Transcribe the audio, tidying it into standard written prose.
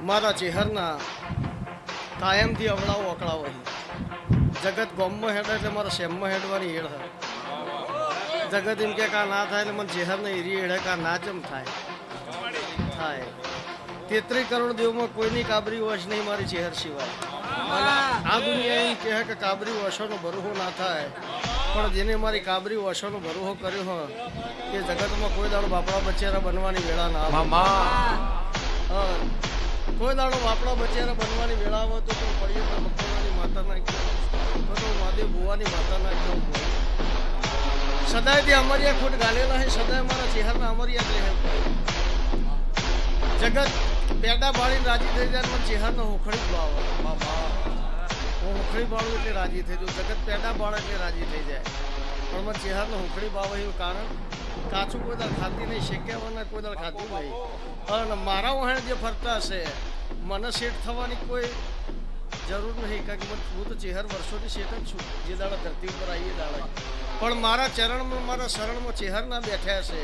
મારા ચેહરના કાયમથી અવળાવો અકળાવો જગત ગોમમાં હેડ એટલે મારા શેમમાં હેડવાની હેડ હોય. જગત એમ કે કા ના થાય એટલે મને ચેહરને એરી હેડે કા ના ચમ થાય 33 કરોડ દેવમાં કોઈની કાબરી વશ નહીં મારી ચેહર સિવાય. આ દુનિયા એમ કહે કે કાબરી વશોનો ભરોહો ના થાય, પણ જેને મારી કાબરી વશોનો ભરોહો કર્યો હોય એ જગતમાં કોઈ દાડો બાપડા બચેરા બનવાની વેળા ના આવે. કોઈ દાડો બાપડા બચેરા બનવાની વેળા આવે તો પડીએ તો મકવાણી માતા ના કહેવું, તો મહાદેવ ભુવાની માતા ના કહેવું. સદાયથી અમરિયા ખોટ ગાલેલા છે, સદાય મારા ચેહરના અમરિયા જ રહે. જગત પેડા બાળીને રાજી થઈ જાય, મને ચેહરનો હોખડી જ આવે. હું હોખડી બાળું એટલે રાજી થઈ જાઉં. જગત પેડા બાળે એટલે રાજી થઈ જાય, પણ મને ચેહરનો હોખડી બાવે એવું કારણ કાચું કોઈ દાળ ખાતી નહીં, શેક્યાવાના કોઈ દાળ ખાતી નહીં. અને મારા વહેણ જે ફરતા હશે મને સેટ થવાની કોઈ જરૂર નહીં, કારણ કે હું તો ચેહર વર્ષોથી સેટ જ છું. જે દાડા ધરતી ઉપર આવીએ દાડા પણ મારા ચરણમાં મારા શરણમાં ચેહર ના બેઠ્યા છે